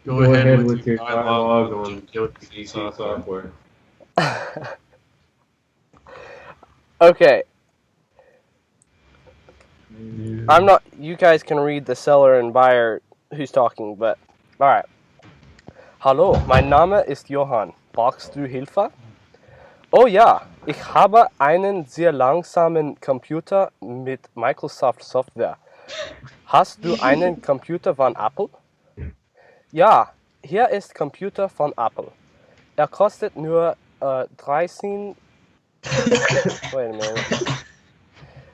Go ahead with your dialogue on Guilty Software. Okay, I'm Yeah. not. You guys can read the seller and buyer who's talking, but alright. Hallo, mein Name ist Johann. Brauchst du Hilfe? Oh ja, ich habe einen sehr langsamen Computer mit Microsoft Software. Hast du einen Computer von Apple? Ja, hier ist Computer von Apple. Er kostet nur 13. Wait a minute.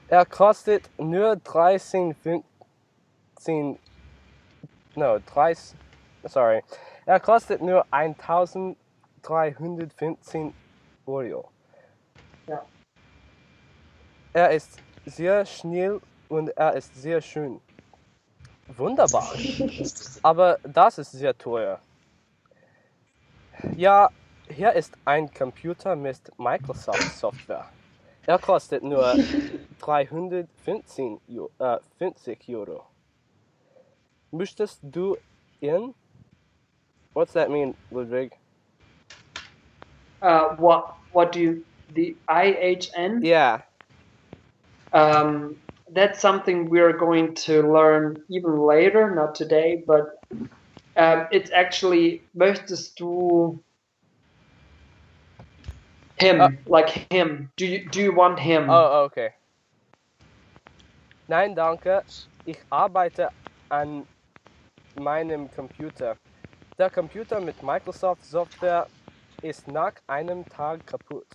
Er kostet nur 13, 15. No, 30. Sorry. Er kostet nur 1315 Euro. Ja. Er ist sehr schnell und er ist sehr schön. Wunderbar. Aber das ist sehr teuer. Ja, hier ist ein Computer mit Microsoft Software. Er kostet nur 315 50 Euro. Möchtest du ihn? What's that mean, Ludwig? What do you, the IHN? Yeah. That's something we're going to learn even later, not today, but it's actually, möchtest du him, like him. Do you want him? Oh, okay. Nein, danke. Ich arbeite an meinem Computer. Der Computer mit Microsoft Software ist nach einem Tag kaputt.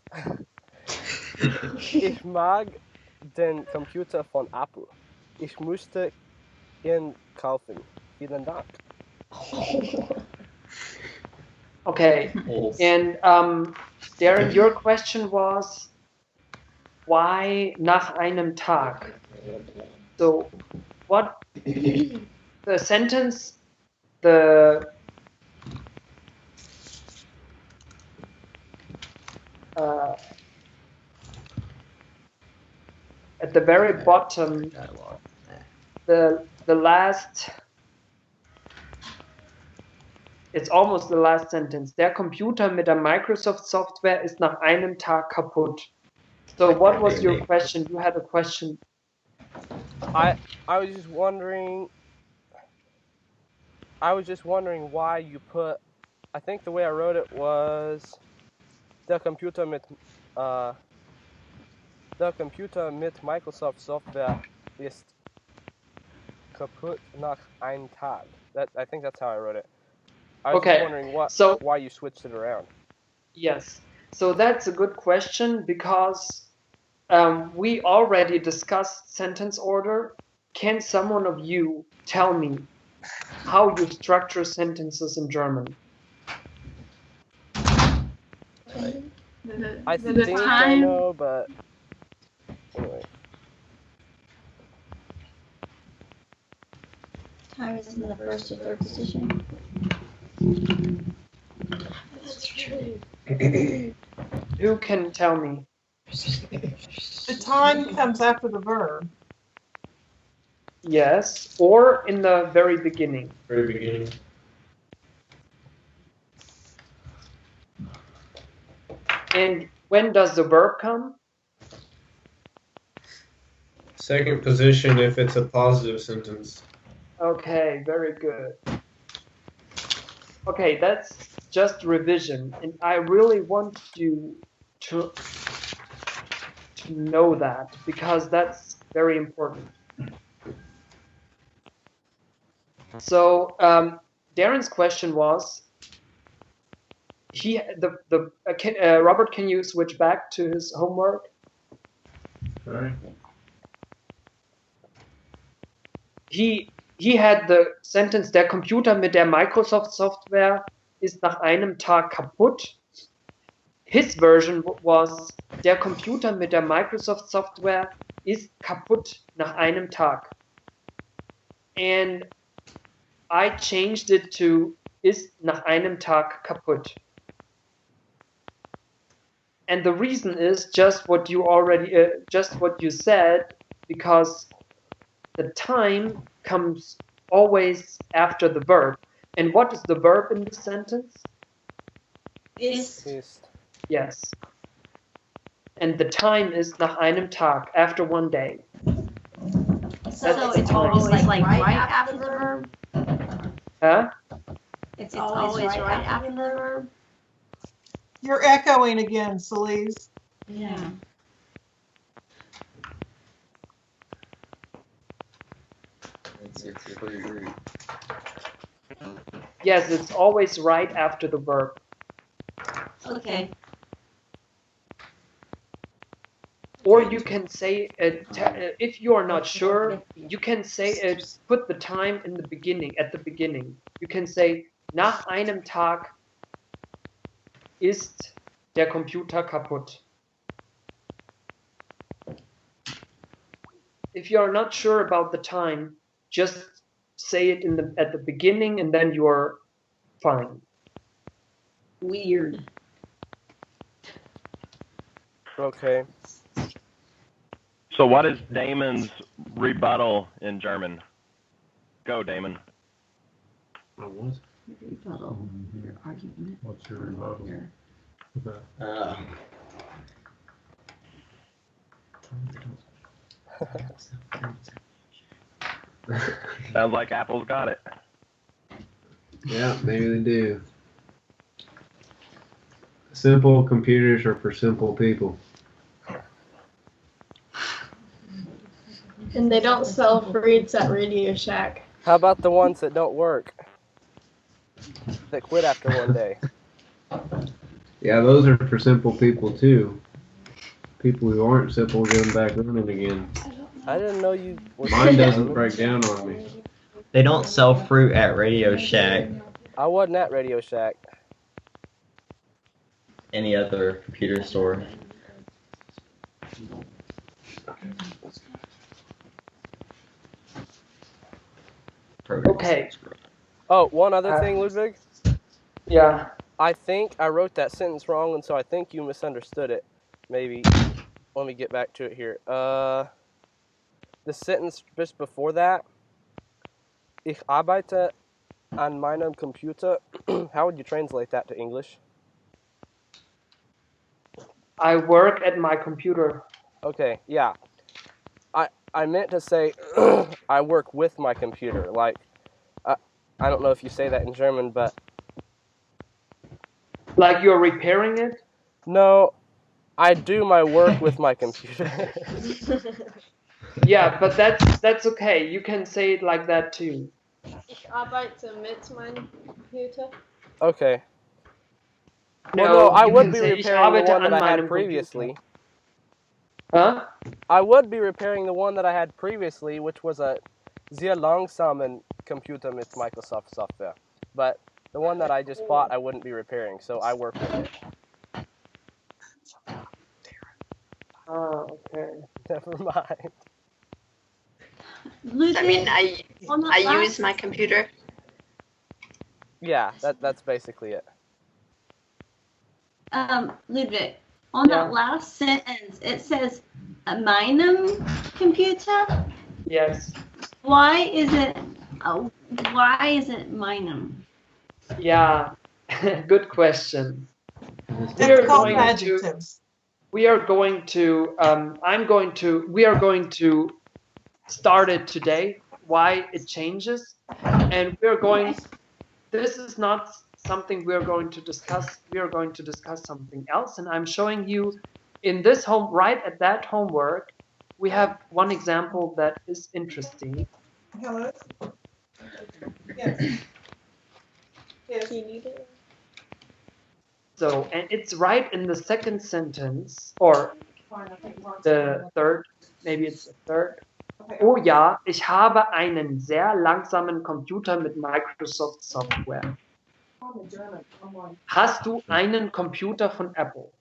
Ich mag den Computer von Apple. Ich müsste ihn kaufen. Vielen Dank. Okay. And Darren, your question was why nach einem Tag? So what the sentence, at the very bottom, the last, it's almost the last sentence. Der Computer mit der Microsoft Software ist nach einem Tag kaputt. So what was your question? You had a question. I was just wondering why you put, I think the way I wrote it was der Computer mit Microsoft Software ist kaputt nach einem Tag. I think that's how I wrote it. I was just wondering why you switched it around. Yes, so that's a good question because we already discussed sentence order. Can someone of you tell me how you structure sentences in German? I think I know, but anyway. Time is in the first or third position. That's true. Who can tell me? The time comes after the verb. Yes, or in the very beginning. Very beginning. And when does the verb come? Second position if it's a positive sentence. Okay, very good. Okay, that's just revision, and I really want you to know that because that's very important. So Darren's question was, Robert, can you switch back to his homework? Alright. He had the sentence, der Computer mit der Microsoft Software ist nach einem Tag kaputt. His version was, der Computer mit der Microsoft Software ist kaputt nach einem Tag. And I changed it to ist nach einem Tag kaputt. And the reason is just what you said, because the time comes always after the verb. And what is the verb in this sentence? Ist. Ist. Yes. And the time is nach einem Tag, after one day. So it's always like right after the verb? Huh? It's always right after the verb? You're echoing again, Celise. Yeah. Yes, it's always right after the verb. Okay. Or you can say it, if you are not sure, you can say it, put the time in the beginning, at the beginning. You can say, nach einem Tag ist der Computer kaputt. If you are not sure about the time, just say it at the beginning and then you are fine. Weird. Okay. So what is Damon's rebuttal in German? Go, Damon. What? Rebuttal. Your argument. What's your rebuttal? Sounds like Apple's got it. Yeah, maybe they do. Simple computers are for simple people. And they don't sell fruits at Radio Shack. How about the ones that don't work? That quit after one day. Yeah, those are for simple people too. People who aren't simple getting back running again. I didn't know you were. Mine doesn't break down on me. They don't sell fruit at Radio Shack. I wasn't at Radio Shack. Any other computer store. Okay. Oh, one other thing, Ludwig. Yeah. I think I wrote that sentence wrong, and so I think you misunderstood it. Maybe. Let me get back to it here. The sentence just before that. Ich arbeite an meinem Computer. How would you translate that to English? I work at my computer. Okay, yeah. I meant to say I work with my computer. Like, I don't know if you say that in German, but Like you're repairing it? no, I do my work with my computer. Yeah, but that's okay. You can say it like that too. Ich arbeite mit meinem Computer. Okay. Well, no, I you would can be say, ich repairing the arbeite one that an I had meinem previously. Computer. Huh? I would be repairing the one that I had previously, which was a sehr langsamen Computer mit Microsoft software. But the one that I just bought, I wouldn't be repairing, so I work with it. Oh, okay. Never mind. I mean, I use my computer. Yeah, that's basically it. Ludwig, on that last sentence, it says meinem Computer. Yes. Why is it meinem? Yeah. Good question. It's called adjectives. We are going to start it today, why it changes. And this is not something we're going to discuss. We are going to discuss something else. And I'm showing you in this right at that homework, we have one example that is interesting. Hello? Yes. Yes. Do you need it? So, and it's right in the second sentence, or the third, maybe it's the third. Oh ja, ich habe einen sehr langsamen Computer mit Microsoft Software. Hast du einen Computer von Apple?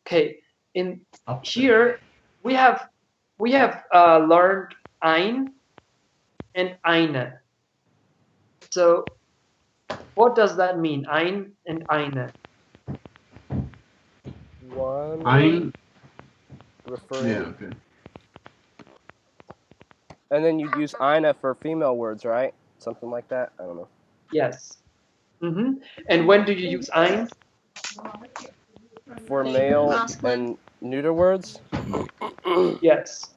Okay, in here we have learned ein and eine. So, what does that mean? Ein and eine. One. Referring. Yeah, okay. And then you use eine for female words, right? Something like that? I don't know. Yes. And when do you use ein? For male Masculine. and neuter words? Yes.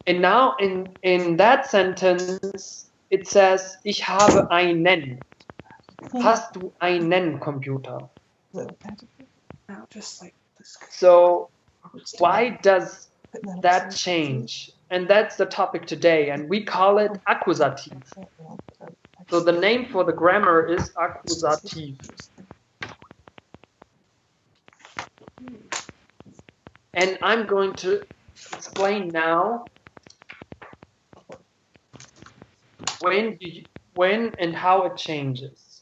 And now in that sentence, it says, ich habe einen. Hast du einen Computer? Just like this. So why does that change? And that's the topic today, and we call it Akkusativ. So the name for the grammar is Akkusativ. And I'm going to explain now when and how it changes.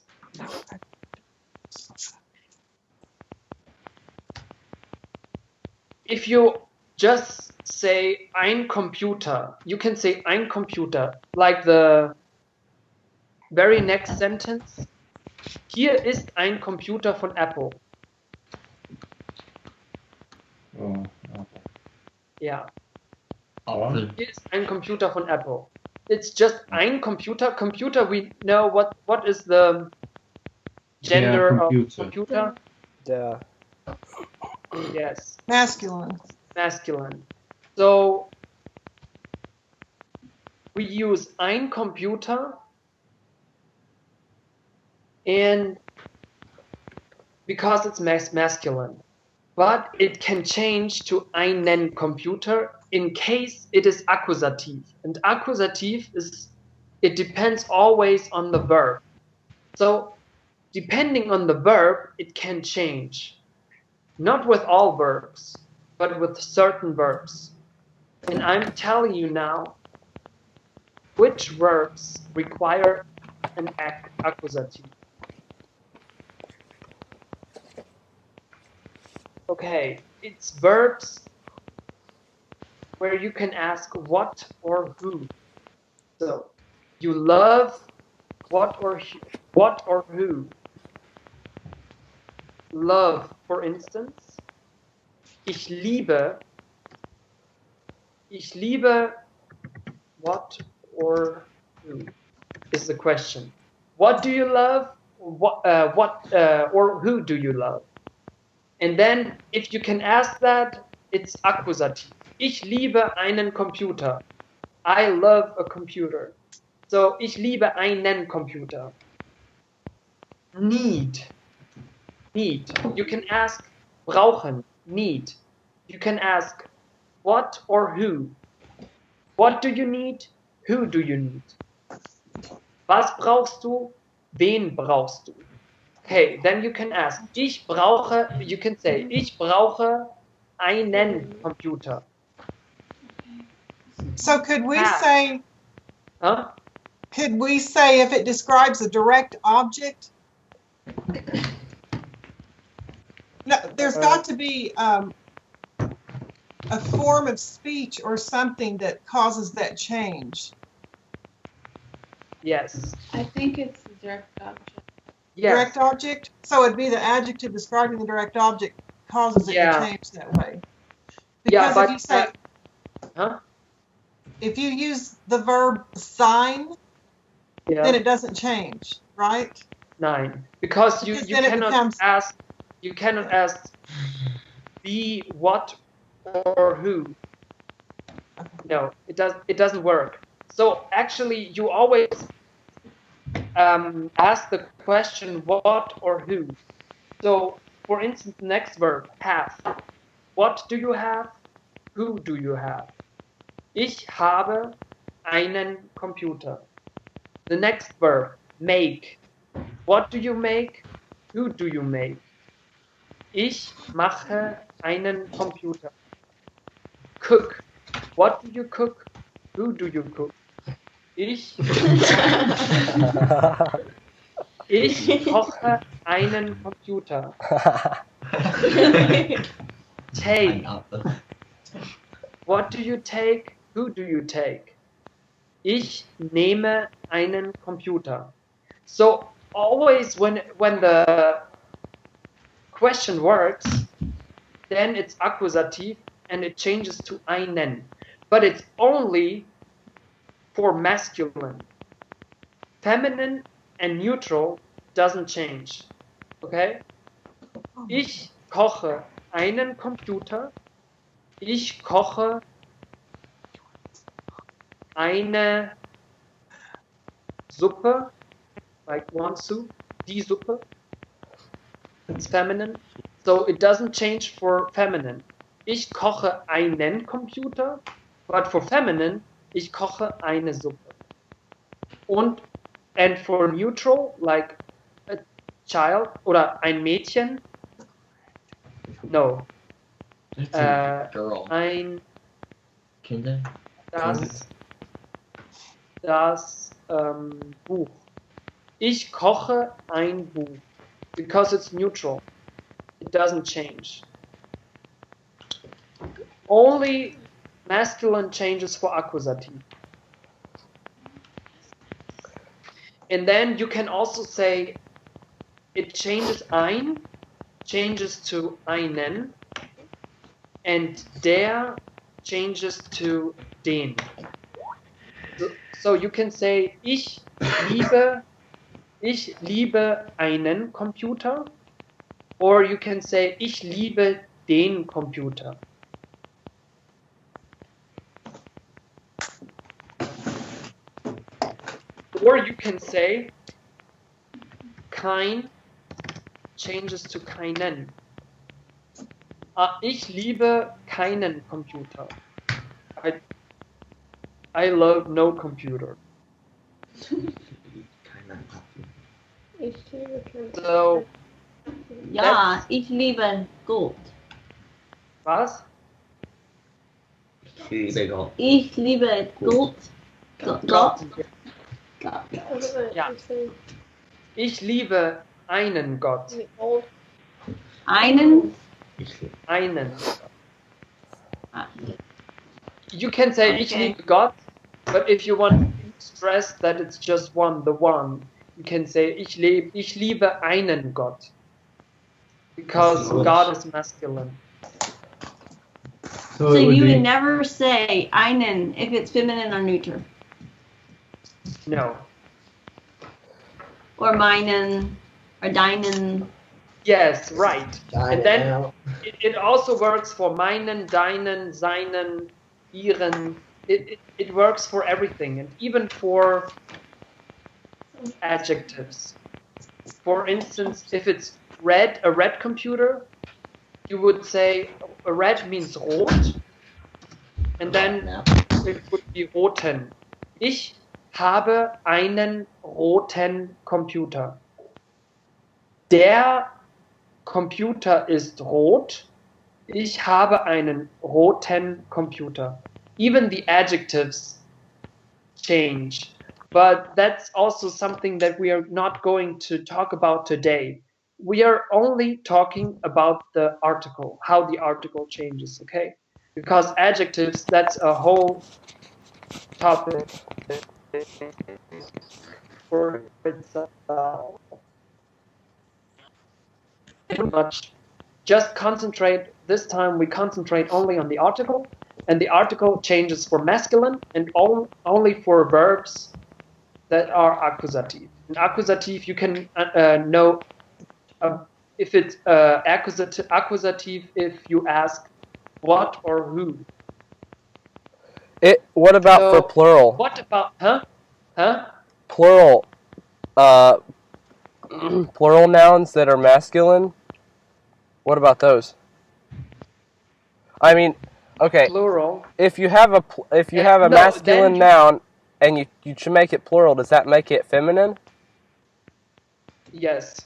If you just say ein Computer, you can say ein Computer, like the very next sentence. Hier ist ein Computer von Apple. Oh, Ja. Awesome. Hier ist ein Computer von Apple. It's just ein Computer. Computer, we know what is the gender of computer? Yeah. Yes, Masculine. masculine. So we use ein Computer, and because it's masculine, but it can change to einen Computer in case it is accusative. And accusative it depends always on the verb. So depending on the verb, it can change. Not with all verbs, but with certain verbs. And I'm telling you now which verbs require an accusative. Okay, it's verbs where you can ask what or who. So, you love what or who. Love, for instance. Ich liebe what or who is the question. What do you love? What or who do you love? And then, if you can ask that, it's accusative. Ich liebe einen Computer. I love a computer. So, ich liebe einen Computer. Need. You can ask brauchen, need. You can ask what or who. What do you need? Who do you need? Was brauchst du? Wen brauchst du? Okay, then you can ask, you can say, ich brauche einen Computer. So could we Have. say, Huh? could we say if it describes a direct object? No, there's got to be a form of speech or something that causes that change. Yes. I think it's the direct object. Yes. Direct object? So it'd be the adjective describing the direct object causes it Yeah. to change that way. Yeah, Because but if you say, huh? if you use the verb sign, Yeah. then it doesn't change, right? Nine. Because you Because then it cannot becomes- ask be what or who. No, it doesn't work. So actually you always ask the question what or who. So for instance, next verb, have. What do you have? Who do you have? Ich habe einen Computer. The next verb, make. What do you make? Who do you make? Ich mache einen Computer. Cook. What do you cook? Who do you cook? Ich koche einen Computer. Take. What do you take? Who do you take? Ich nehme einen Computer. So always when the question works, then it's accusative and it changes to einen. But it's only for masculine. Feminine and neutral doesn't change. Okay? Ich koche einen Computer. Ich koche eine Suppe, like one soup, die Suppe. It's feminine. So it doesn't change for feminine. Ich koche einen Computer, but for feminine, ich koche eine Suppe. And for neutral, like a child oder ein Mädchen, no. That's a girl. Ein Kinder? das Buch. Ich koche ein Buch. Because it's neutral. It doesn't change. Only masculine changes for accusative. And then you can also say it changes changes to einen, and der changes to den. So you can say ich liebe einen Computer, or you can say ich liebe den Computer. Or you can say kein changes to keinen. Ich liebe keinen Computer. I love no computer. So, Ja, ich liebe Gold. was? Ich liebe Gott. Ich liebe Gold. Gott. Ja. Ich liebe einen Gott. Einen. Einen. You can say ich liebe Gott, but if you want to stress that it's just one, the one, you can say ich liebe einen Gott. Because God is masculine. So you would never say einen if it's feminine or neuter. No. Or meinen or deinen. Yes, right. And then it also works for meinen, deinen, seinen, ihren. It works for everything, and even for adjectives. For instance, if it's red, a red computer, you would say a red means rot, and then it would be roten. Ich habe einen roten Computer. Der Computer ist rot. Ich habe einen roten Computer. Even the adjectives change. But that's also something that we are not going to talk about today. We are only talking about the article, how the article changes, okay? Because adjectives, that's a whole topic for itself. Much. Just concentrate, this time we concentrate only on the article, and the article changes for masculine and only for verbs that are accusative. In accusative, you can know if it's accusative if you ask what or who. What about for plural? What about, huh? Plural. Plural nouns that are masculine. What about those? I mean, okay. Plural. If you have a masculine noun and you should make it plural, does that make it feminine? Yes.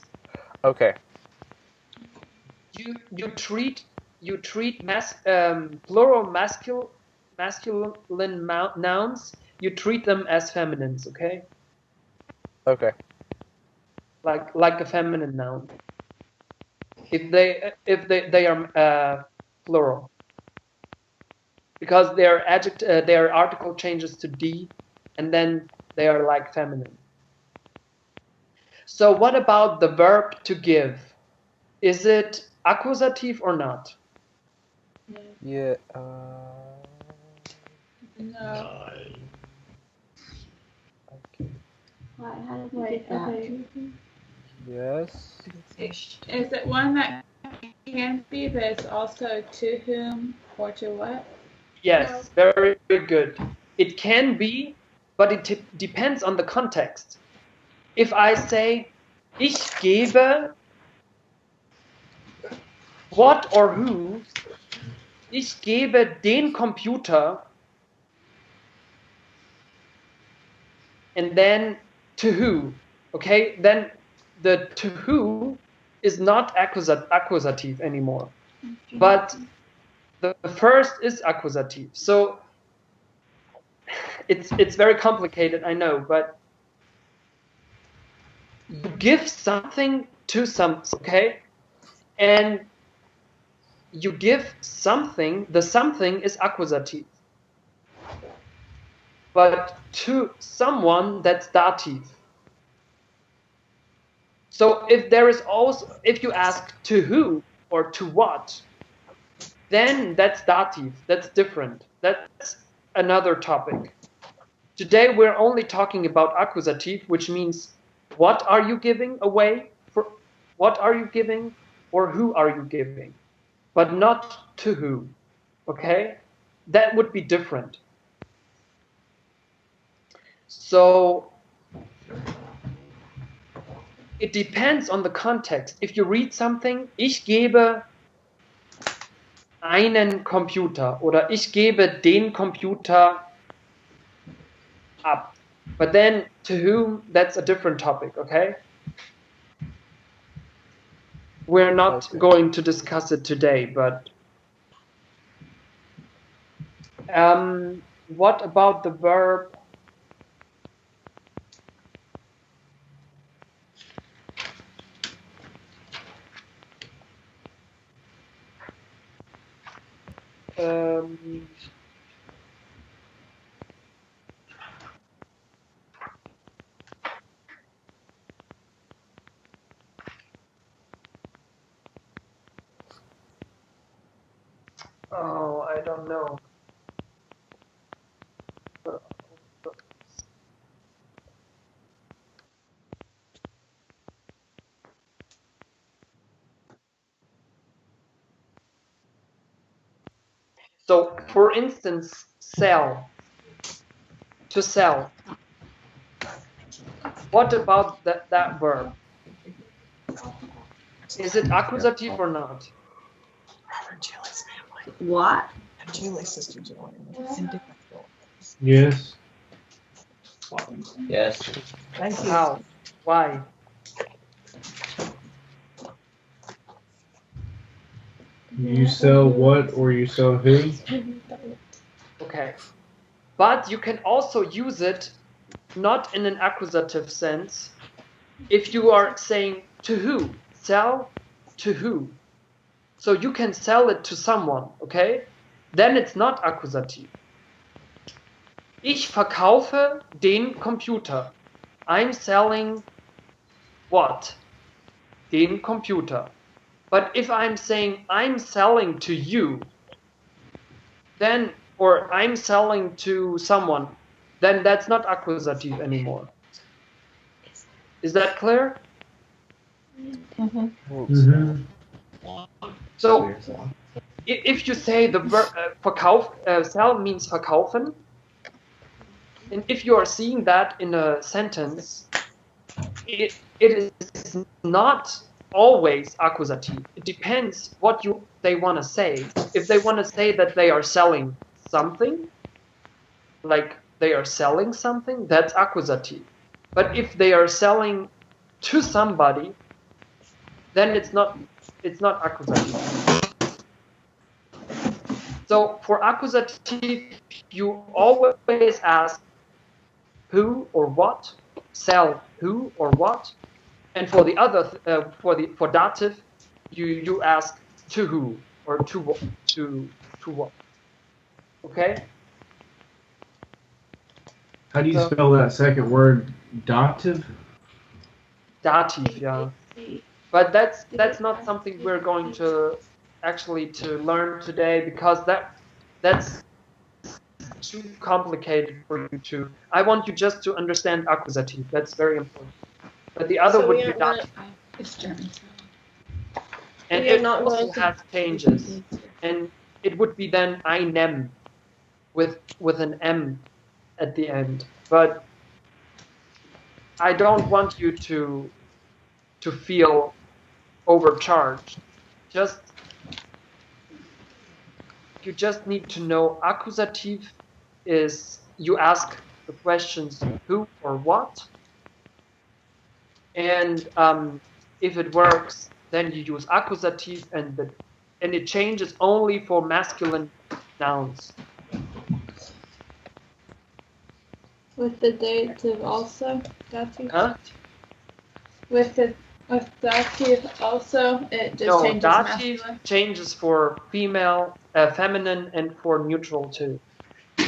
Okay. You treat plural masculine nouns. You treat them as feminines, okay? Okay. Like a feminine noun. If they are plural, because their article changes to D, and then they are like feminine. So what about the verb to give? Is it accusative or not? Yeah. No. Why? How did you get that? Yes. Is it one that can be, but it's also to whom or to what? Yes, very, very good. It can be, but it depends on the context. If I say, ich gebe what or who, ich gebe den Computer, and then to who, okay? Then the to who is not accusative anymore, but the first is accusative. So it's very complicated, I know, but you give something to okay? And you give something, the something is accusative. But to someone, that's dative. So if there is also, if you ask to who or to what, then that's dative, that's different. That's another topic. Today we're only talking about accusative, which means what are you giving away? For what are you giving or who are you giving? But not to who, okay? That would be different. So it depends on the context. If you read something, ich gebe einen Computer oder ich gebe den Computer ab. But then to whom, that's a different topic, okay? We're not going to discuss it today, but what about the verb oh, I don't know. So, for instance, sell. To sell. What about that verb? Is it accusative or not? What? Julie's sister Julie. It's in different roles. Yes. Yes. Thank you. How? Why? You sell what or you sell who? Okay. But you can also use it not in an accusative sense. If you are saying to who, sell to who. So you can sell it to someone, okay? Then it's not accusative. Ich verkaufe den Computer. I'm selling what? Den Computer. But if I'm saying I'm selling to you, then, or I'm selling to someone, then that's not accusative anymore. Is that clear? Mm-hmm. So, if you say the verb sell means verkaufen, and if you are seeing that in a sentence, it is not always accusative. It depends what they want to say. If they want to say that they are selling something, like they are selling something, that's accusative. But if they are selling to somebody, then it's not accusative. So for accusative, you always ask who or what, sell who or what, and for the other for dative, you ask to who or to what. Okay. How do you spell that second word? Dative? Dative, yeah. But that's not something we're going to actually to learn today, because that's too complicated for you to. I want you just to understand accusative. That's very important. but the other So would we be aren't gonna- dative. It's German. And we are it not also going to- has changes. And it would be then einem with an M at the end. But I don't want you to feel overcharged. You just need to know accusative is you ask the questions who or what. And if it works, then you use accusative, and it changes only for masculine nouns. With the dative also, dative. Huh? With dative also, it just No, changes dative masculine. changes for female, feminine, and for neutral too.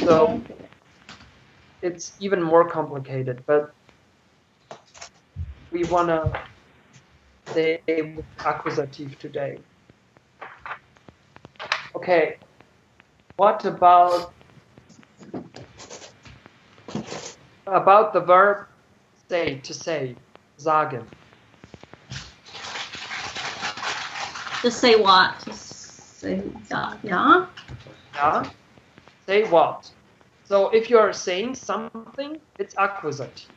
So it's even more complicated, but we wanna stay with accusative today. Okay. What about the verb say, to say, sagen? To say what? To say yeah. Yeah? Say what? So if you are saying something, it's accusative.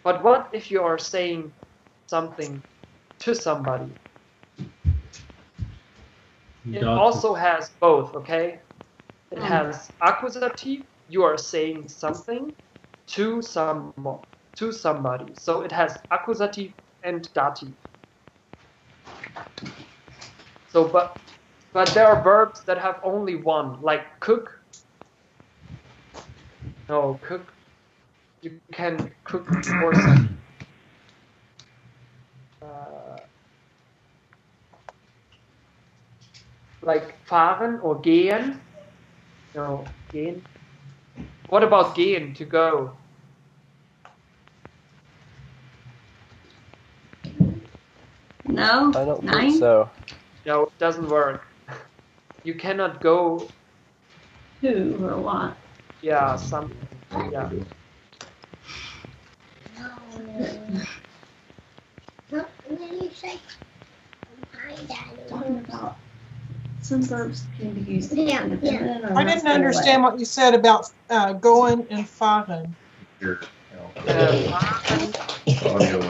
But what if you are saying something to somebody? It Dative. also has both, okay? It has accusative, you are saying something to somebody. So it has accusative and dative. So but there are verbs that have only one, like cook. No, cook. You can cook for some. Like fahren or gehen. No, gehen. What about gehen, to go? No. I don't Nine. think so. No, it doesn't work. You cannot go. Who or what? Yeah, yeah. Talking about some verbs can be used. I didn't understand what you said about going and fahren.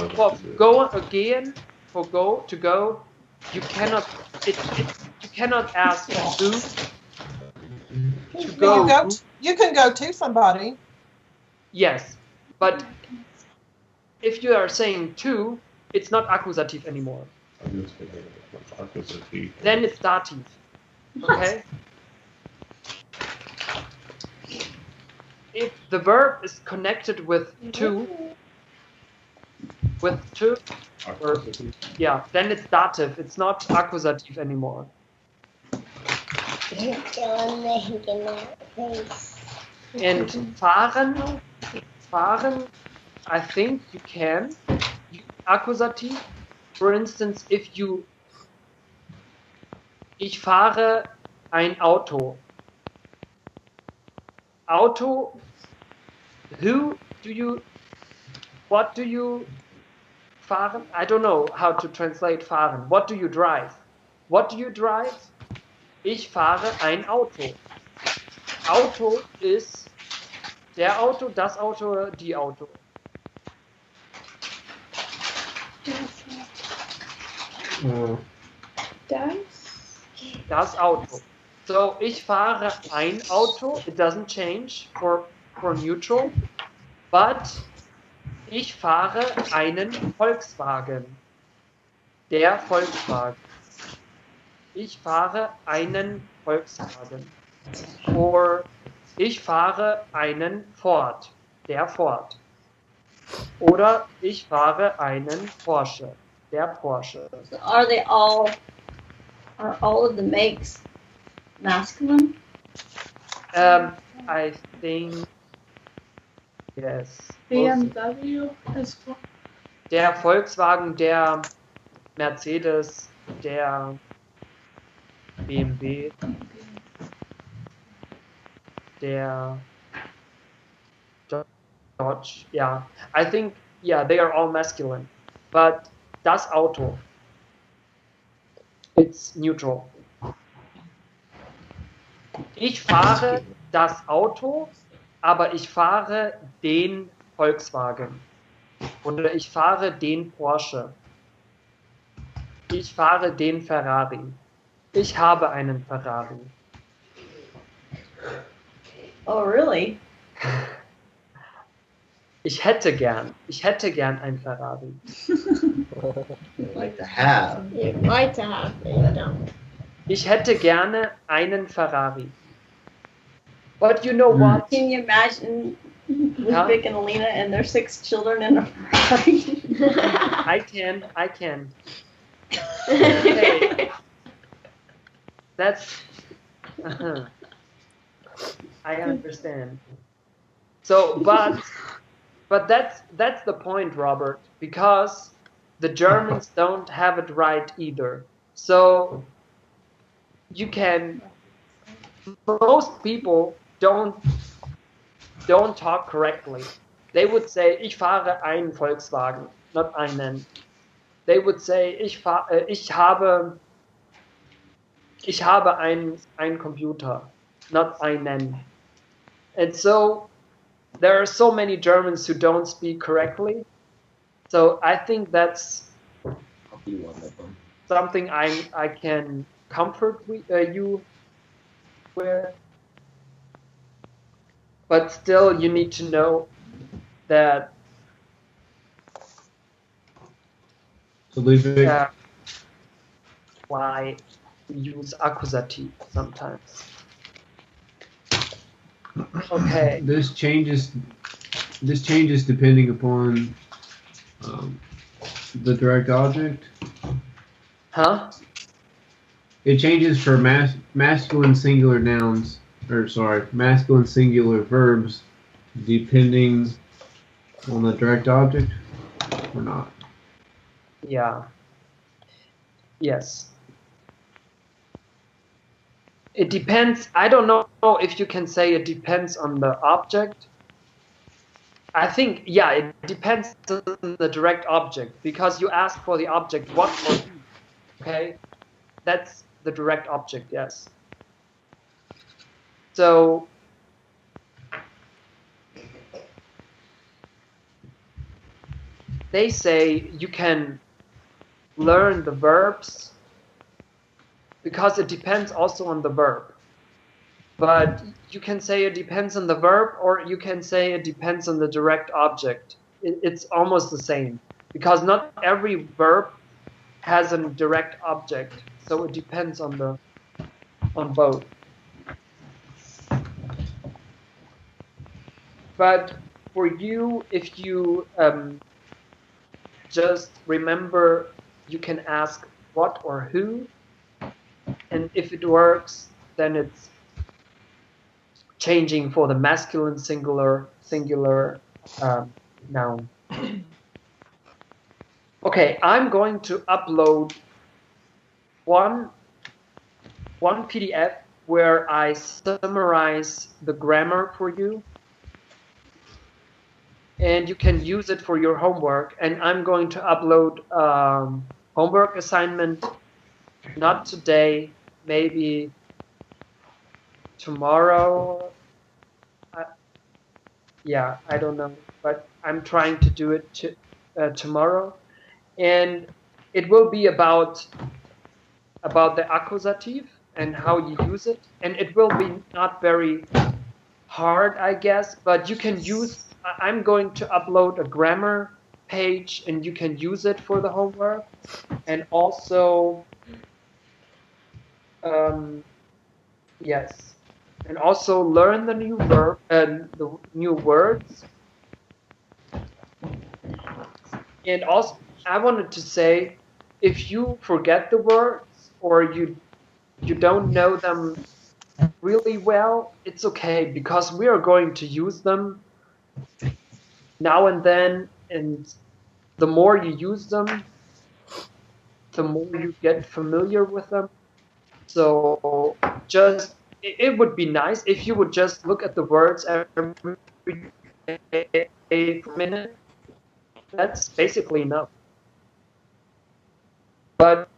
For go again, for go to go, you cannot. You cannot ask who to go. You can go to somebody. Yes, but if you are saying to, it's not accusative anymore. Then it's dative. Okay? If the verb is connected with to, or yeah, then it's dative. It's not accusative anymore. And fahren, I think you can use accusative. For instance, if ich fahre ein Auto. Auto, what do you fahren? I don't know how to translate fahren. What do you drive? What do you drive? Ich fahre ein Auto. Auto ist der Auto, das Auto, die Auto. Das Auto. So, ich fahre ein Auto. It doesn't change for neutral. But ich fahre einen Volkswagen. Der Volkswagen. Ich fahre einen Volkswagen. Or ich fahre einen Ford. Der Ford. Oder ich fahre einen Porsche. Der Porsche. So are all of the makes masculine? I think yes. BMW is for Der Volkswagen, der Mercedes, der BMW, der Dodge. Yeah, I think they are all masculine. but das Auto. It's neutral. Ich fahre das Auto, aber ich fahre den Volkswagen. Oder ich fahre den Porsche. Ich fahre den Ferrari. Ich habe einen Ferrari. Oh, really? Ich hätte gern ein Ferrari. You'd like to have. You'd like to have, but you don't. Ich hätte gerne einen Ferrari. But you know what? Can you imagine Huh? Ludwig and Alina and their 6 children in a Ferrari? I can. Okay. That's. I understand. So, but that's the point, Robert, because the Germans don't have it right either. So most people don't talk correctly. They would say, ich fahre einen Volkswagen, not einen. They would say, ich habe einen Computer, not einen. And so there are so many Germans who don't speak correctly. So I think that's I'll be one of them. something I can comfort you with. But still, you need to know that So Ludwig, why we use accusative sometimes. Okay. this changes depending upon the direct object. Huh? It changes for masculine singular nouns, masculine singular verbs, depending on the direct object or not. Yeah. Yes. It depends. I don't know if you can say it depends on the object. I think, yeah, it depends on the direct object because you ask for the object what or who. Okay? That's the direct object, yes. So, they say you can learn the verbs because it depends also on the verb. But you can say it depends on the verb, or you can say it depends on the direct object. It's almost the same because not every verb has a direct object, so it depends on both. But for you, if you just remember, you can ask what or who, and if it works, then it's changing for the masculine singular noun. Okay, I'm going to upload one PDF where I summarize the grammar for you, and you can use it for your homework. And I'm going to upload homework assignment, not today, maybe tomorrow. Yeah, I don't know, but I'm trying to do it tomorrow, and it will be about the accusative and how you use it, and it will be not very hard, I guess, but you can use. I'm going to upload a grammar page, and you can use it for the homework, and also, yes, and also learn the new verb and the new words. And also, I wanted to say, if you forget the words or you don't know them really well, it's okay, because we are going to use them now and then, and the more you use them, the more you get familiar with them. So just, it would be nice if you would just look at the words every minute. That's basically enough. but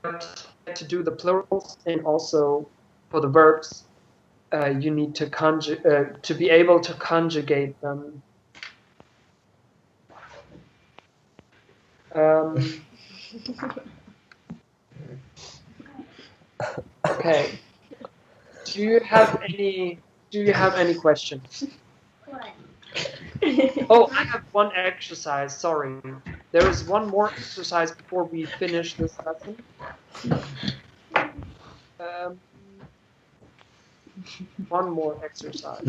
to do the plurals and also for the verbs, you need to be able to conjugate them. Okay. Do you have any questions? Oh, I have one exercise. Sorry, there is one more exercise before we finish this lesson. One more exercise.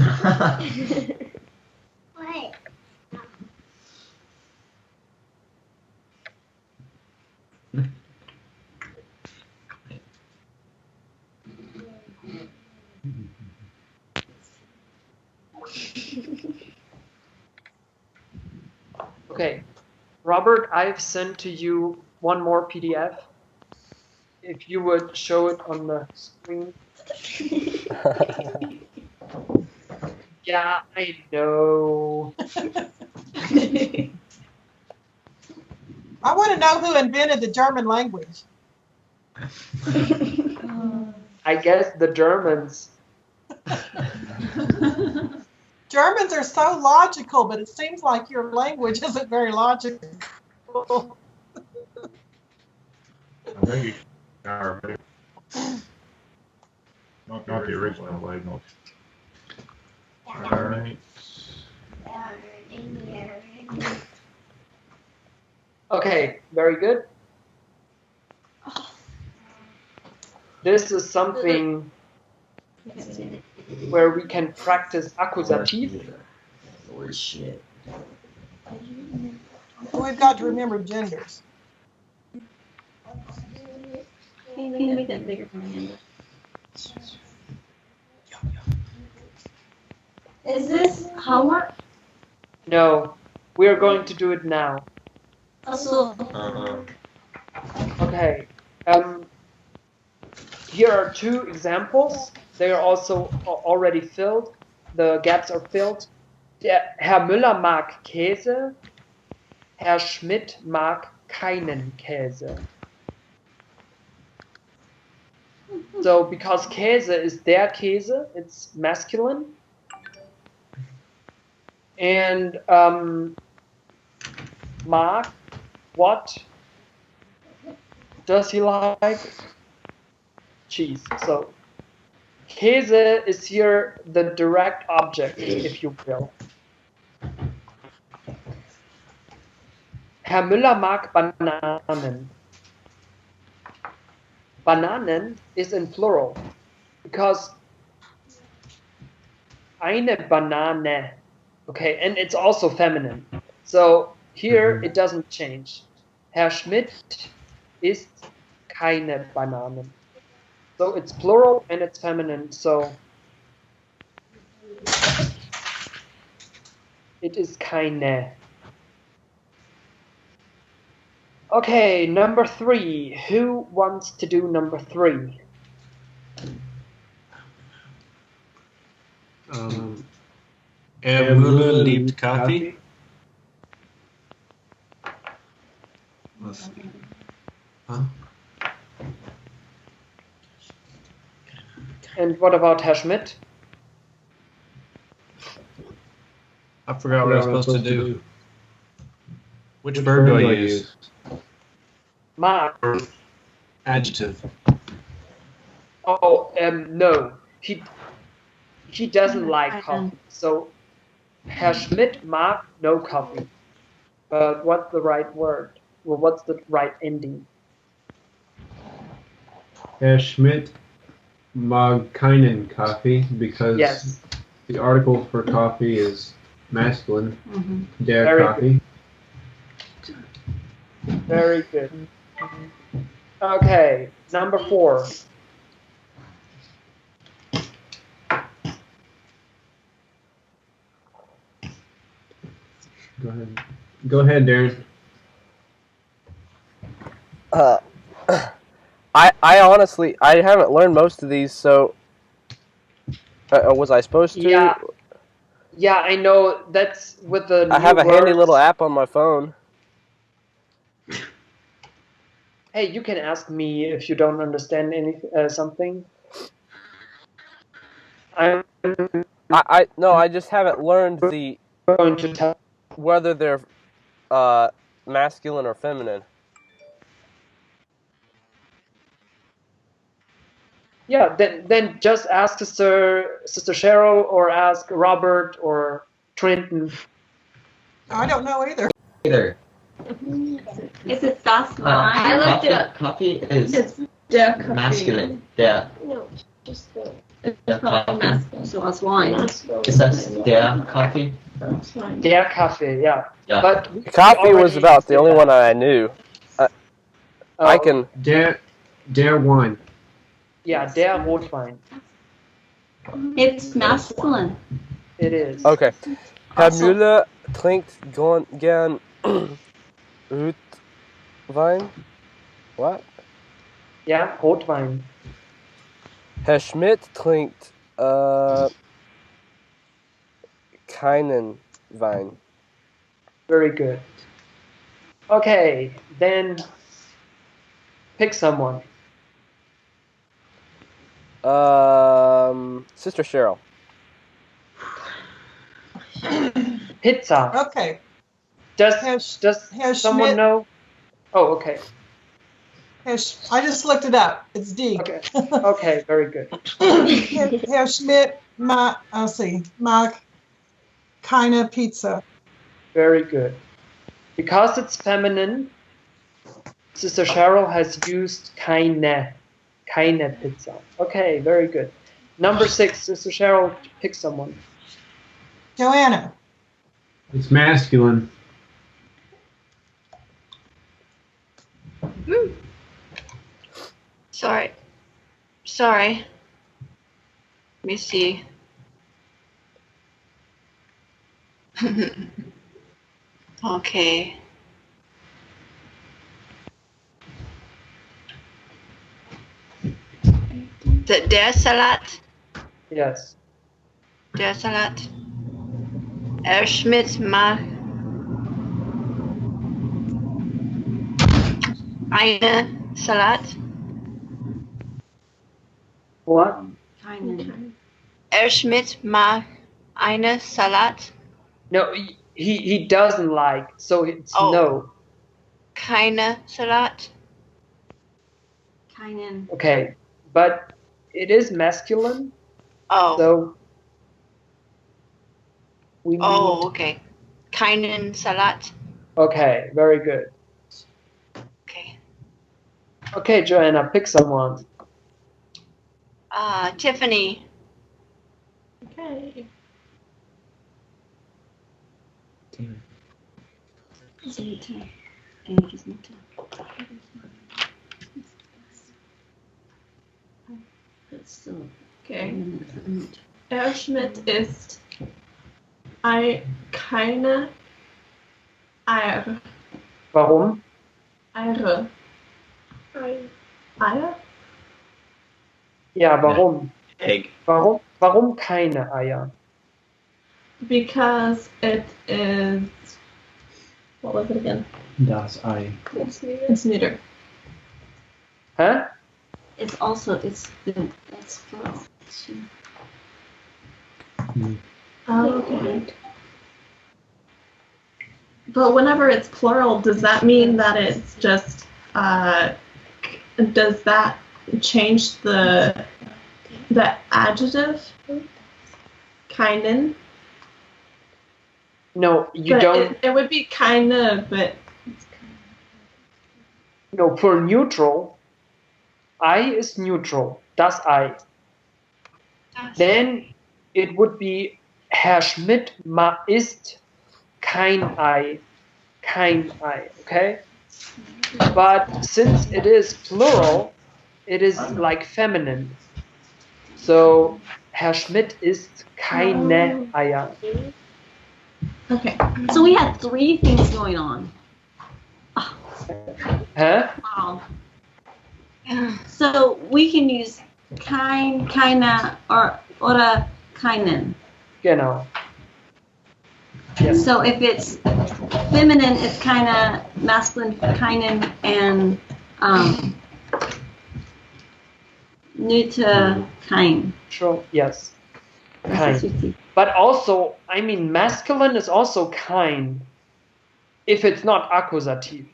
What? Okay, Robert, I've sent to you one more PDF. If you would show it on the screen. Yeah, I know. I want to know who invented the German language. I guess the Germans. Germans are so logical, but it seems like your language isn't very logical. I think not the original language. All right. Okay, very good. This is something where we can practice accusative. Shit. We've got to remember genders. Can you make that bigger for me? Is this homework? No, we are going to do it now. Also, Okay. Here are two examples. They are also already filled. The gaps are filled. Herr Müller mag Käse. Herr Schmidt mag keinen Käse. So, because Käse is der Käse, it's masculine. And mag, what does he like? Cheese. So, Käse is here the direct object, if you will. Herr Müller mag Bananen. Bananen is in plural because eine Banane, okay, and it's also feminine. So here it doesn't change. Herr Schmidt isst keine Bananen. So it's plural and it's feminine, so it is keine. Okay, number 3. Who wants to do number 3? Herr Müller liebt Kaffee. Was? Huh? And what about Herr Schmidt? I forgot what I was supposed to do. Which verb do I use? Mag. Adjective. Oh, no. He doesn't like coffee. So Herr Schmidt mag no coffee. But what's the right word? Well, what's the right ending? Herr Schmidt mag keinen Kaffee because yes. The article for coffee is masculine. Der Very Kaffee. Good. Very good. Okay, number 4. Go ahead, Darren. I honestly, I haven't learned most of these, so was I supposed to? Yeah, I know. That's with the I have a handy little app on my phone. Hey, you can ask me if you don't understand something. I'm No, I just haven't learned the going to tell whether they're masculine or feminine. Yeah, then just ask Sister Cheryl or ask Robert or Trenton. I don't know either. Is it das Wein? I looked it up. Coffee is It's der Kaffee. masculine. Der. No, just the Der Kaffee. So that's wine. Ist das der Kaffee? Der Kaffee, yeah. Yeah. But Coffee was about the only one I knew. I can. Der Wine. Yeah, der Rotwein. It's masculine. It is. Okay. Herr Müller trinkt gern Rotwein. What? Ja, Rotwein. Herr Schmidt trinkt keinen Wein. Very good. Okay, then pick someone. Sister Cheryl. Pizza. Okay. Does Herr someone Schmidt. know? Oh, okay. I just looked it up. It's D. Okay. Okay, very good. Herr Schmidt, mag keine Pizza. Very good. Because it's feminine, Sister Cheryl has used keine Pizza. Okay, very good. Number 6, Sister Cheryl, pick someone. Joanna. It's masculine. Sorry. Let me see. Okay. Der Salat. Yes. Der Salat. Herr Schmidt mag eine Salat. What? Keinen. Herr Schmidt mag eine Salat. No, he doesn't like, so it's no. Keine Salat. Keinen. Okay, but it is masculine. Oh. So we need. Okay. Keinen Salat. Okay, very good. Okay. Okay, Joanna, pick someone. Tiffany. Okay. Okay. Herr Schmidt isst keine Eier. Warum? Eier. Eier? Ja, warum? Egg. Warum keine Eier? Because it is. What was it again? Das Ei. It's neuter. Huh? It's plural. Oh, okay. But whenever it's plural, does that mean that it's just, does that change the adjective? Keinen? No, you But don't. It would be keine, but No, for neutral, I is neutral. Das Ei. Then it would be Herr Schmidt isst kein Ei. Kein Ei, okay? But since it is plural, it is like feminine. So Herr Schmidt isst keine Eier. okay. So we had 3 things going on. Huh? Wow. So we can use keine, oder keinen. Genau. Yes. So if it's feminine, it's keine, masculine, keinen, and Neuter kein. Sure, yes. Das Kein. ist wichtig. But also, I mean, masculine is also kein if it's not accusative.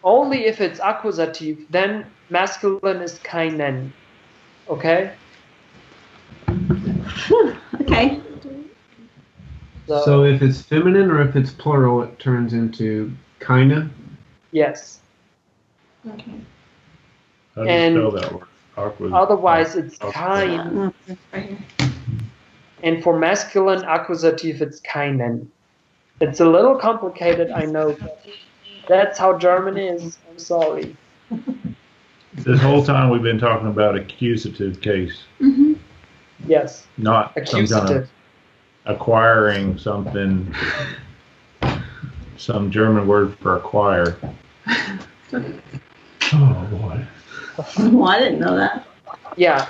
Only if it's accusative, then masculine is keinen. Okay? Okay. So if it's feminine or if it's plural, it turns into kinda. Yes. Okay. How do you And spell that word? Awkward. Otherwise, it's Awkward. kein. Right here. And for masculine accusative, it's keinen. It's a little complicated, I know, but that's how German is. I'm sorry. This whole time we've been talking about accusative case, Mm-hmm. Yes. not some kind Accusative. of acquiring something, some German word for acquire. Oh boy. Oh, I didn't know that. Yeah.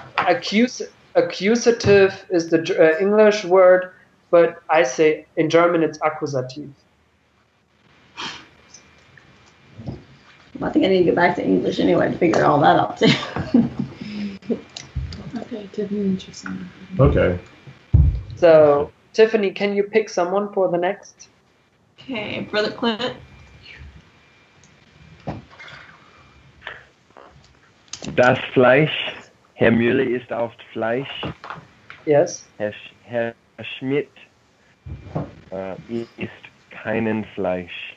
Accusative is the English word, but I say in German it's accusative. Well, I think I need to go back to English anyway to figure all that out too. Okay, Tiffany, interesting. Okay. So, Tiffany, can you pick someone for the next? Okay, Brother Clint. Das Fleisch. Herr Müller isst oft Fleisch. Yes. Herr Schmidt isst keinen Fleisch.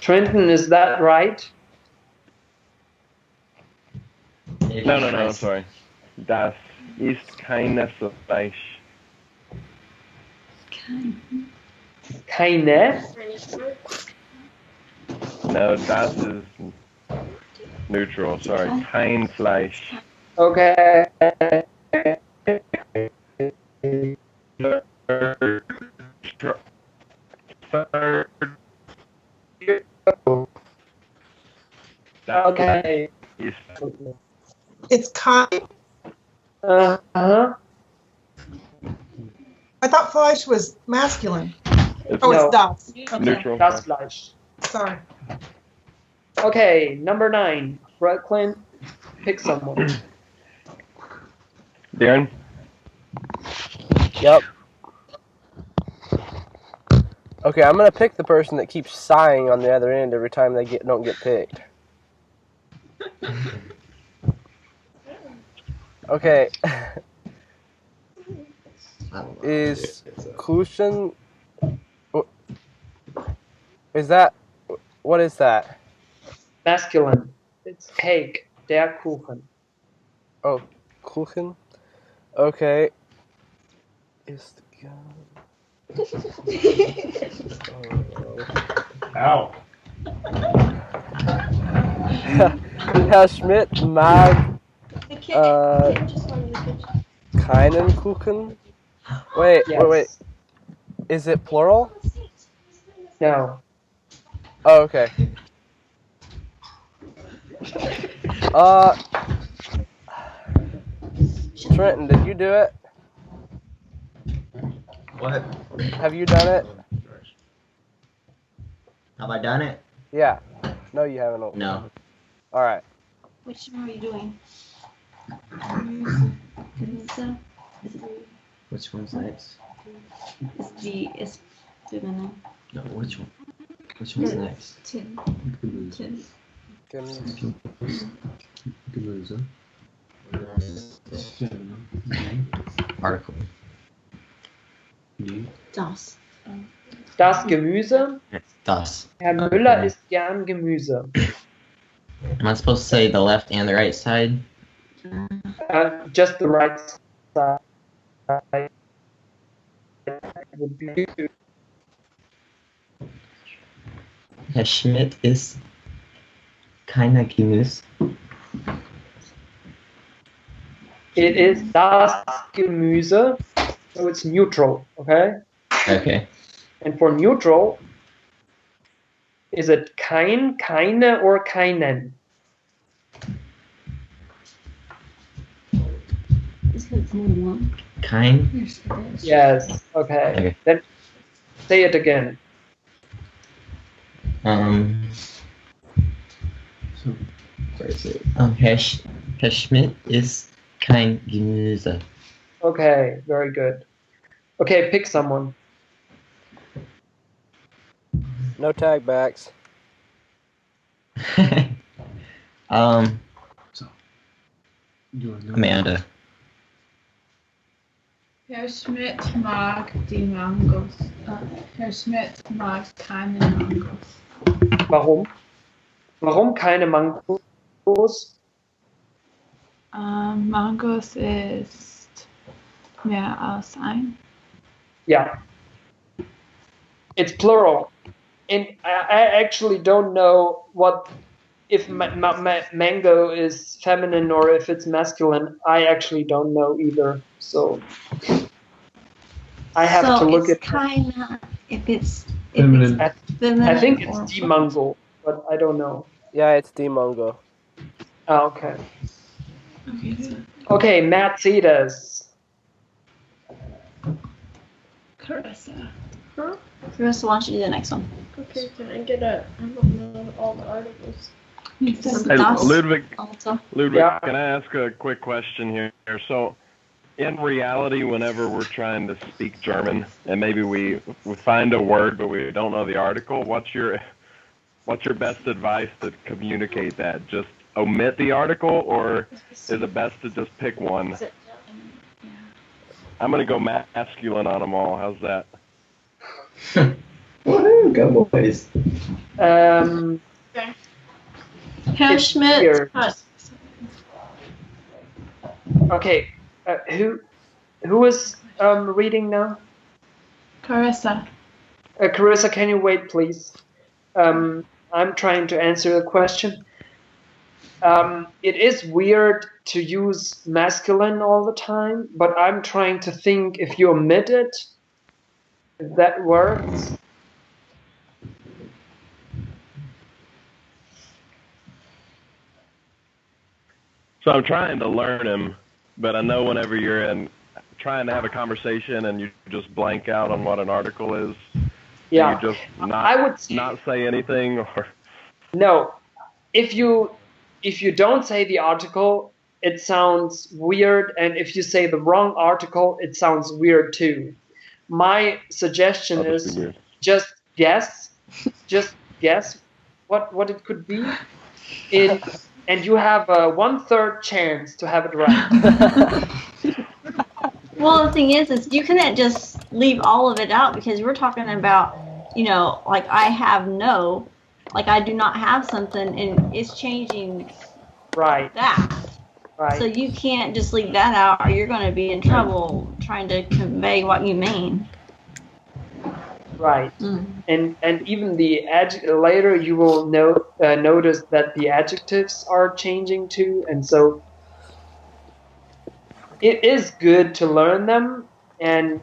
Trenton, is that right? No, I'm sorry. Das ist keine Fleisch. Keine? No, das is neutral. Sorry, kein Fleisch. Okay. Okay. It's kind. Uh-huh. I thought Fleisch was masculine. It's Oh, No. it's das. Okay. neutral. Das Fleisch. Sorry. Okay, number 9. Brett Clint, pick someone. Darren? Yep. Okay, I'm gonna pick the person that keeps sighing on the other end every time they don't get picked. Okay. Is Kuchen? Is that? What is that? Masculine. It's cake. Der Kuchen. Oh, Kuchen. Okay. Is Ow. Herr Schmidt mag keinen Kuchen. Wait. Is it plural? No. Oh, okay. Trenton, did you do it? What? Have you done it? Have I done it? Yeah. No, you haven't. No. All right. Which one are you doing? Which one's next? It's G. It's feminine. No, which one? Which one's next? Tin. Tin. Gemüse. Article. Das. Das Gemüse. Das. Herr Müller isst gern Gemüse. Am I supposed to say the left and the right side? Just the right side would be good. Herr Schmidt ist keiner Gemüse. It is das Gemüse, so it's neutral, okay? Okay. And for neutral, is it kein, keine, or keinen? Is it only one? Kein. Yes, it is. Yes, okay. Okay. Then Say it again. Where is it? Herr Schmidt ist kein Gemüse. Okay, very good. Okay, pick someone. No tag backs. Amanda. Herr Schmidt mag die Mangos. Herr Schmidt mag keine Mangos. Warum? Warum keine Mangos? Mangos ist mehr als ein. Yeah. It's plural. And I actually don't know if mango is feminine or if it's masculine. I actually don't know either. So I have to look at kinda if it's Feminine. I think it's die Mango, but I don't know. Yeah, it's die Mango. Oh, okay. Okay, so Okay, Mercedes. Carissa. Carissa, why don't you do the next one? Okay, can I get I don't know all the articles. You said Hey, Das Ludwig, also. Yeah. can I ask a quick question here? So, in reality, whenever we're trying to speak German and maybe we find a word but we don't know the article, what's your best advice to communicate that? Just omit the article, or is it best to just pick one? I'm gonna go masculine on them all. How's that? Woohoo, go boys. Herr It's Schmidt. weird. Okay, who is reading now? Carissa. Carissa, can you wait, please? I'm trying to answer the question. It is weird to use masculine all the time, but I'm trying to think if you omit it, if that works. So I'm trying to learn him, but I know whenever you're trying to have a conversation and you just blank out on what an article is, Yeah, you just I would say, not say anything, or no. If you don't say the article, it sounds weird, and if you say the wrong article, it sounds weird too. My suggestion is just guess what it could be, and you have a 1/3 chance to have it right. Well, the thing is you couldn't just leave all of it out because we're talking about, like I have no, like I do not have something, and it's changing Right. that. Right. So you can't just leave that out, or you're going to be in trouble trying to convey what you mean. Right. And even the later you will notice that the adjectives are changing too, and so it is good to learn them. And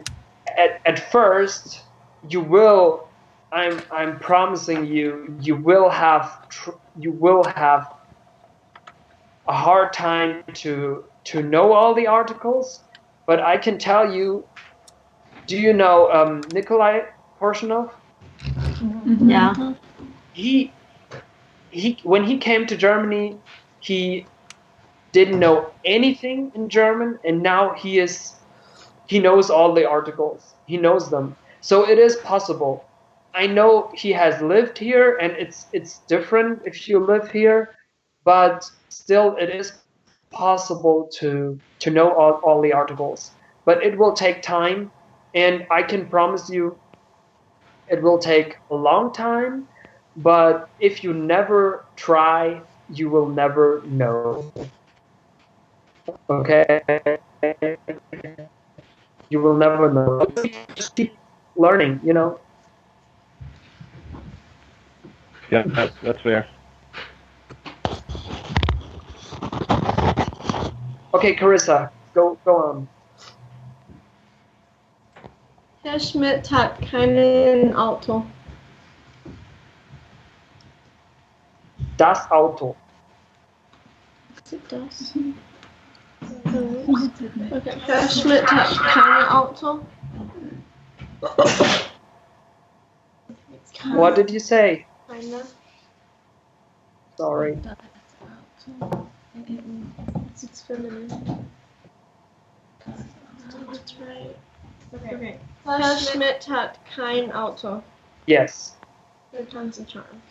at first you will, I'm promising you will have a hard time to know all the articles, but I can tell you. Do you know Nikolai Porshunov? Yeah. He when he came to Germany, he didn't know anything in German, and now he knows all the articles. He knows them. So it is possible. I know he has lived here, and it's different if you live here, but still it is possible to know all the articles. But it will take time, and I can promise you it will take a long time, but if you never try, you will never know. Okay? You will never know. Just keep learning, Yeah, that's fair. Okay, Carissa, go on. Herr Schmidt hat kein Auto. Das Auto. Is it das? Okay. Herr Schmidt hat kein Auto. What did you say? Kinda. Sorry. It's feminine. That's right. Okay. Herr Schmidt hat kein Auto. Yes. Third time's a charm.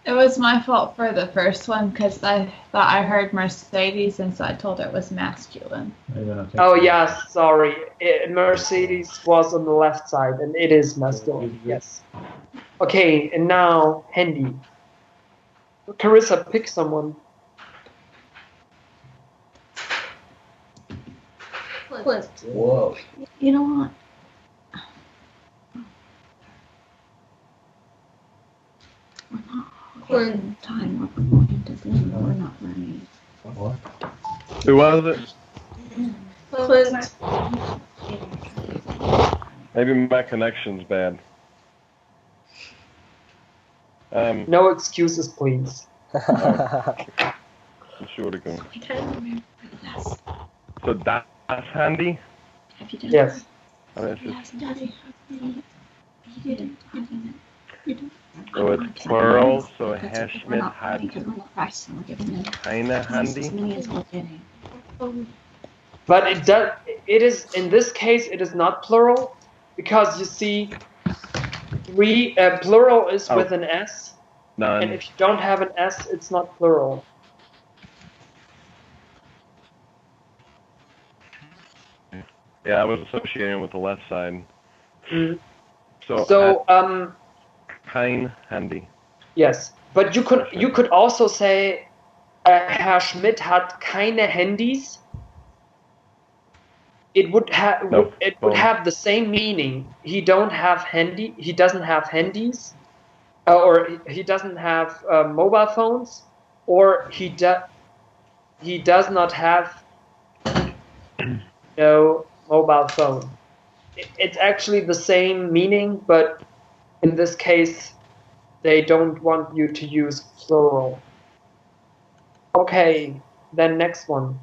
It was my fault for the first one because I thought I heard Mercedes and so I told her it was masculine. Oh yeah, sorry. Mercedes was on the left side and it is masculine. Yes. Okay, and now Handy. Carissa, pick someone. Clint. Whoa. You know what? We're not Clint. time. We're going to Zoom. We're not running. What? Who was it? Clint. Maybe my connection's bad. No excuses, please. Entschuldigung. I can't remember this. So das Handy? Have you done Yes. I mean, it's it? just, Daddy. You didn't. You didn't. so it's plural, so Herr We're Schmidt not hat running because we're not practicing. We're giving them keine Handy? as many as we're getting. But it does. It is in this case. It is not plural because you see, plural is with an S, and None. if you don't have an S, it's not plural. Yeah, I was associating with the left side. Mm. So, So kein Handy. yes, but you could also say Herr Schmidt hat keine Handys. It would have Nope. it would have the same meaning. He doesn't have handies, or he doesn't have mobile phones, or he does not have no mobile phone. It's actually the same meaning, but in this case, they don't want you to use plural. Okay, then next one.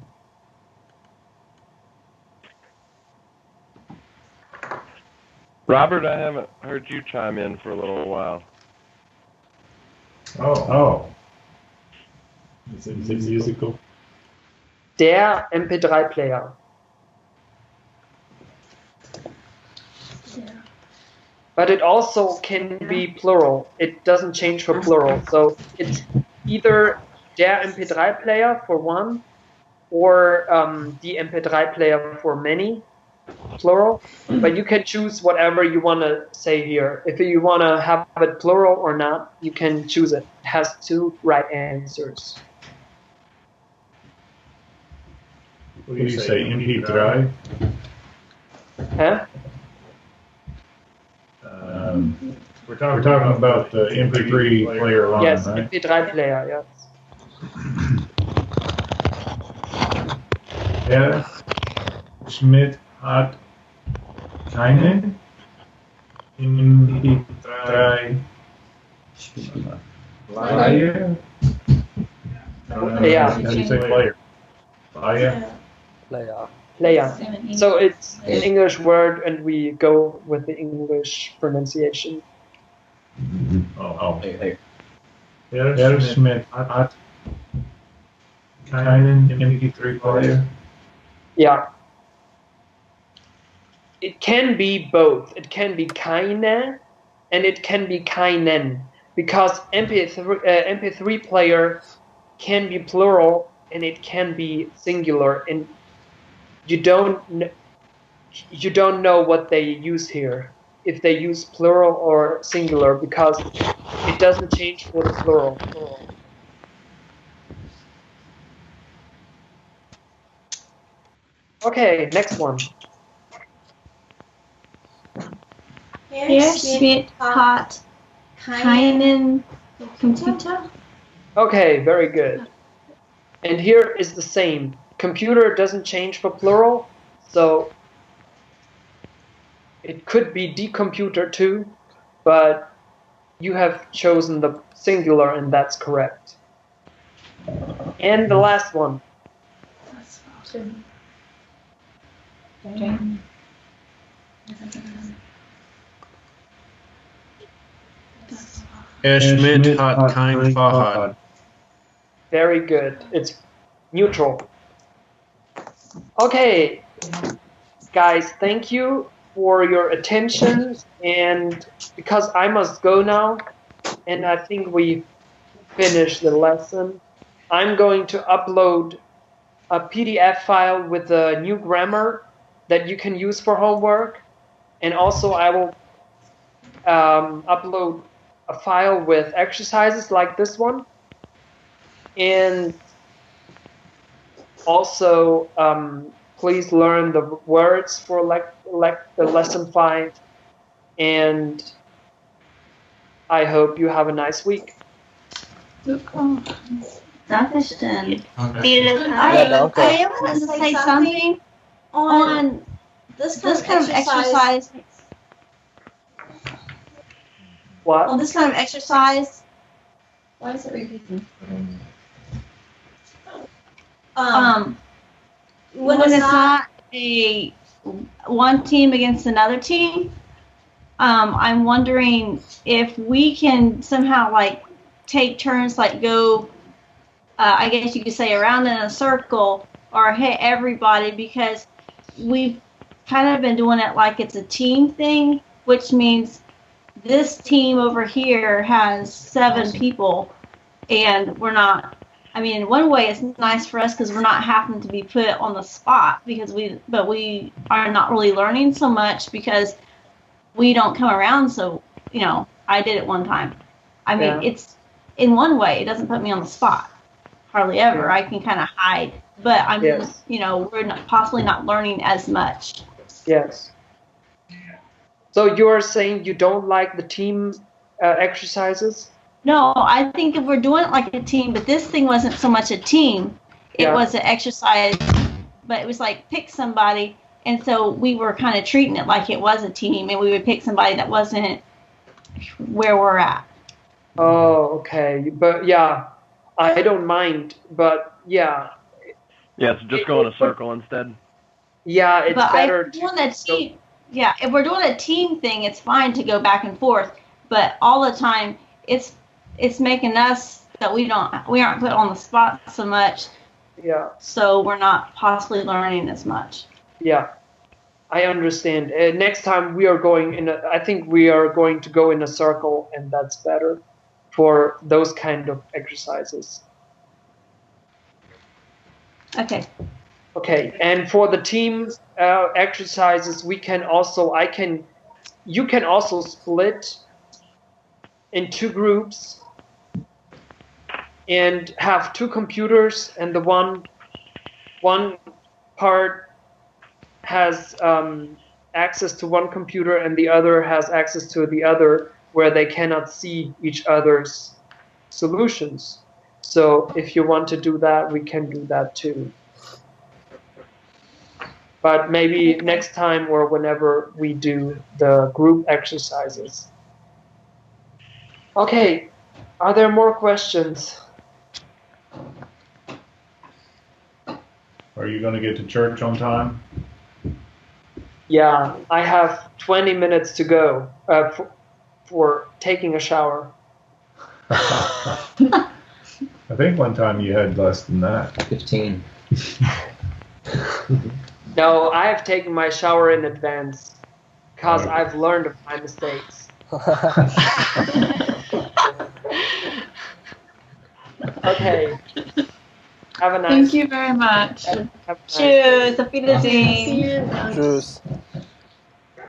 Robert, I haven't heard you chime in for a little while. Oh. Is it musical? Der MP3-Player. But it also can be plural. It doesn't change for plural. So it's either der MP3-Player for one, or die MP3-Player for many, plural. But you can choose whatever you want to say here. If you want to have it plural or not, you can choose it. It has two right answers. What do you say, MP3? Huh? We're talking about the MP3 player line, Yes, right? MP3 player, yes. Herr Schmidt hat keine MP3 player. Yeah. How do you say player? Player. Player. So it's an English word, and we go with the English pronunciation. Oh. Herr Schmidt hat keinen MP3 player. Yeah. It can be both. It can be keine and it can be keinen, because MP3 player can be plural and it can be singular, and you don't know what they use here, if they use plural or singular, because it doesn't change for the plural. Okay, next one. Herr Schmidt hat keinen Computer. Okay, very good. And here is the same. Computer doesn't change for plural, so it could be die Computer too, but you have chosen the singular, and that's correct. And the last one. Herr Schmidt hat kein Fahrrad. Very good. It's neutral. Okay, guys, thank you for your attention. And because I must go now, and I think we finished the lesson, I'm going to upload a PDF file with the new grammar that you can use for homework. And also I will upload a file with exercises like this one. And also, please learn the words for the lesson 5. And I hope you have a nice week. Dankeschön. Yeah, I wanted to say something on this kind of exercise. What? On this kind of exercise. Why is it repeating? When it's not a one team against another team, I'm wondering if we can somehow like take turns, like go, I guess you could say around in a circle or hit everybody, because we've kind of been doing it like it's a team thing, which means this team over here has 7 people, and we're not. I mean, in one way, it's nice for us because we're not having to be put on the spot, because we are not really learning so much because we don't come around. So, I did it one time. I mean, it's in one way, it doesn't put me on the spot, hardly ever. Yeah. I can kind of hide, but I'm, Yes. We're possibly not learning as much. Yes. So you're saying you don't like the team exercises? No, I think if we're doing it like a team, but this thing wasn't so much a team. It was an exercise, but it was like pick somebody. And so we were kind of treating it like it was a team, and we would pick somebody that wasn't where we're at. Oh, okay. But yeah, I don't mind. But yeah. Yeah, so just go in a circle instead. Yeah, it's but better if we're doing a team thing, it's fine to go back and forth. But all the time, it's making us that we aren't put on the spot so much. Yeah. So we're not possibly learning as much. Yeah, I understand. Next time we are going I think we are going to go in a circle, and that's better for those kind of exercises. Okay. Okay, and for the team exercises, you can also split in 2 groups and have 2 computers, and the one part has access to one computer and the other has access to the other, where they cannot see each other's solutions. So if you want to do that, we can do that too. But maybe next time or whenever we do the group exercises. Okay, are there more questions? Are you going to get to church on time? Yeah, I have 20 minutes to go for taking a shower. I think one time you had less than that. 15. No, I have taken my shower in advance because I've learned of my mistakes. Okay. Have a nice. Thank you very much. Have a nice Tschüss, auf Wiedersehen. Tschüss.